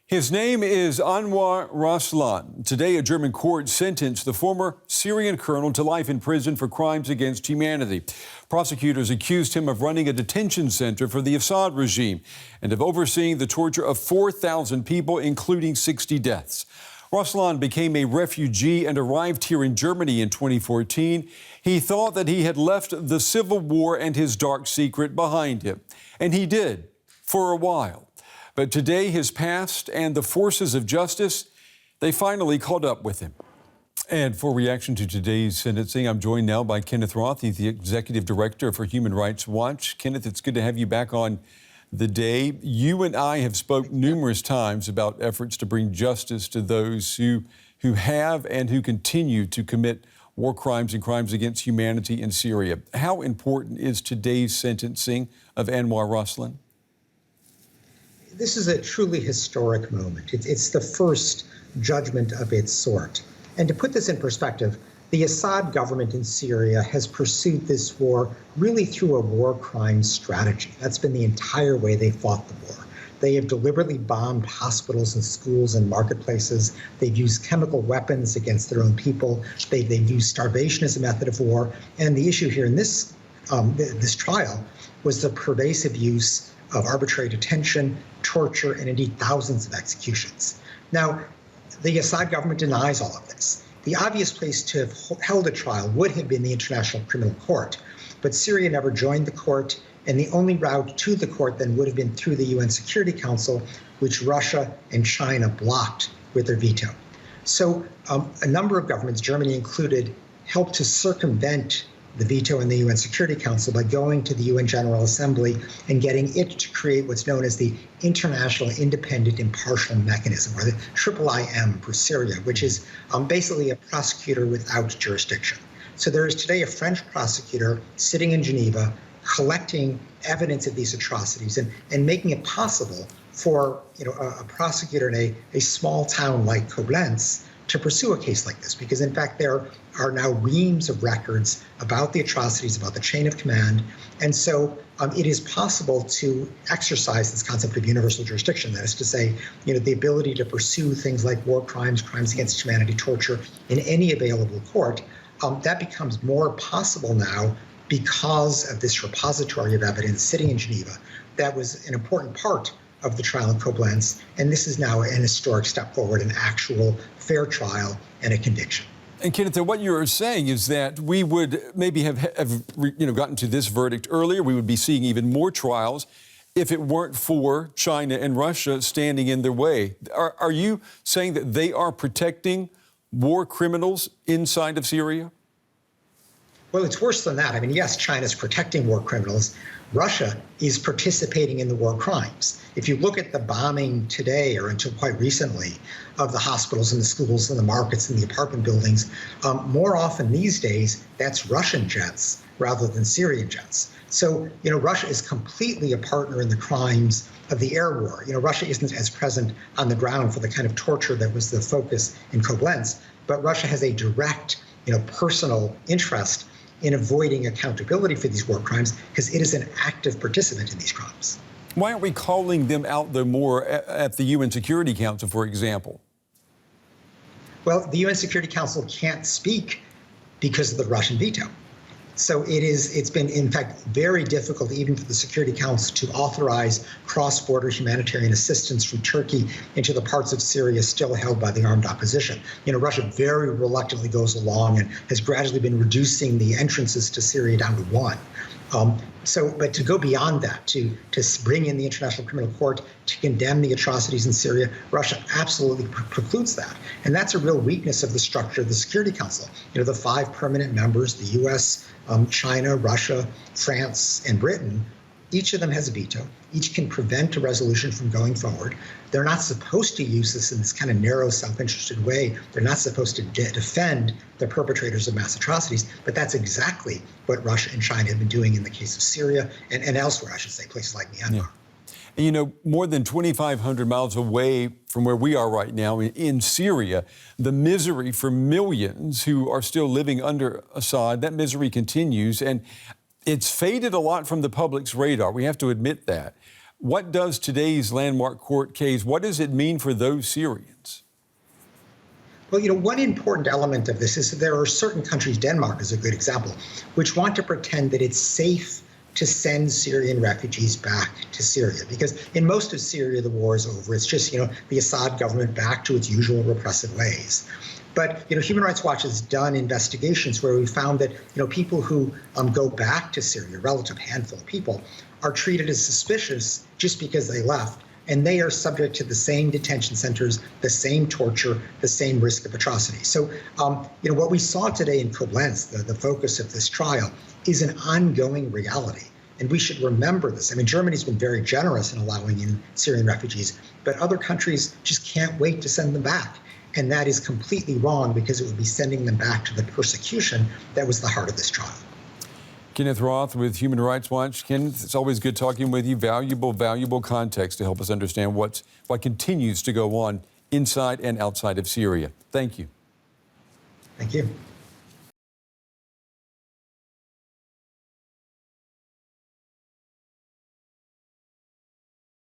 His name is Anwar Raslan. Today, a German court sentenced the former Syrian colonel to life in prison for crimes against humanity. Prosecutors accused him of running a detention center for the Assad regime and of overseeing the torture of 4,000 people, including 60 deaths. Raslan became a refugee and arrived here in Germany in 2014. He thought that he had left the civil war and his dark secret behind him. And he did, for a while. But today, his past and the forces of justice, they finally caught up with him. And for reaction to today's sentencing, I'm joined now by Kenneth Roth. He's the Executive Director for Human Rights Watch. Kenneth, it's good to have you back on the day. You and I have spoke numerous times about efforts to bring justice to those who have and who continue to commit war crimes and crimes against humanity in Syria. How important is today's sentencing of Anwar Raslan? This is a truly historic moment. It's the first judgment of its sort. And to put this in perspective, the Assad government in Syria has pursued this war really through a war crimes strategy. That's been the entire way they fought the war. They have deliberately bombed hospitals and schools and marketplaces. They've used chemical weapons against their own people. They've used starvation as a method of war. And the issue here in this trial was the pervasive use of arbitrary detention, torture, and indeed thousands of executions. Now, the Assad government denies all of this. The obvious place to have held a trial would have been the International Criminal Court, but Syria never joined the court, and the only route to the court then would have been through the UN Security Council, which Russia and China blocked with their veto. So a number of governments, Germany included, helped to circumvent the veto in the UN Security Council by going to the UN General Assembly and getting it to create what's known as the International Independent Impartial Mechanism, or the IIIM for Syria, which is basically a prosecutor without jurisdiction. So there is today a French prosecutor sitting in Geneva collecting evidence of these atrocities and making it possible for a prosecutor in a small town like Koblenz to pursue a case like this, because in fact there are now reams of records about the atrocities, about the chain of command, and so it is possible to exercise this concept of universal jurisdiction. That is to say, the ability to pursue things like war crimes, crimes against humanity, torture in any available court. That becomes more possible now because of this repository of evidence sitting in Geneva. That was an important part of the trial in Koblenz, and this is now an historic step forward, an actual fair trial and a conviction. And Kenneth, what you're saying is that we would maybe have gotten to this verdict earlier. We would be seeing even more trials if it weren't for China and Russia standing in their way. Are you saying that they are protecting war criminals inside of Syria? Well, it's worse than that. I mean, yes, China's protecting war criminals. Russia is participating in the war crimes. If you look at the bombing today, or until quite recently, of the hospitals and the schools and the markets and the apartment buildings, more often these days, that's Russian jets rather than Syrian jets. So, Russia is completely a partner in the crimes of the air war. Russia isn't as present on the ground for the kind of torture that was the focus in Koblenz, but Russia has a direct, personal interest in avoiding accountability for these war crimes because it is an active participant in these crimes. Why aren't we calling them out there more at the UN Security Council, for example? Well, the UN Security Council can't speak because of the Russian veto. So it's been, in fact, very difficult even for the Security Council to authorize cross-border humanitarian assistance from Turkey into the parts of Syria still held by the armed opposition. Russia very reluctantly goes along and has gradually been reducing the entrances to Syria down to one. But to go beyond that, to bring in the International Criminal Court to condemn the atrocities in Syria, Russia absolutely precludes that. And that's a real weakness of the structure of the Security Council. The 5 permanent members, the U.S., China, Russia, France, and Britain, each of them has a veto. Each can prevent a resolution from going forward. They're not supposed to use this in this kind of narrow, self-interested way. They're not supposed to defend the perpetrators of mass atrocities, but that's exactly what Russia and China have been doing in the case of Syria and elsewhere, I should say, places like Myanmar. Yeah. And more than 2,500 miles away from where we are right now in Syria, the misery for millions who are still living under Assad, that misery continues, and it's faded a lot from the public's radar. We have to admit that. What does today's landmark court case, what does it mean for those Syrians? Well, one important element of this is that there are certain countries, Denmark is a good example, which want to pretend that it's safe to send Syrian refugees back to Syria. Because in most of Syria, the war is over. It's just, the Assad government back to its usual repressive ways. But, Human Rights Watch has done investigations where we found that, people who go back to Syria, a relative handful of people, are treated as suspicious just because they left. And they are subject to the same detention centers, the same torture, the same risk of atrocity. So, what we saw today in Koblenz, the focus of this trial, is an ongoing reality. And we should remember this. I mean, Germany's been very generous in allowing in Syrian refugees, but other countries just can't wait to send them back. And that is completely wrong because it would be sending them back to the persecution that was the heart of this trial. Kenneth Roth with Human Rights Watch. Kenneth, it's always good talking with you. Valuable context to help us understand what continues to go on inside and outside of Syria. Thank you. Thank you.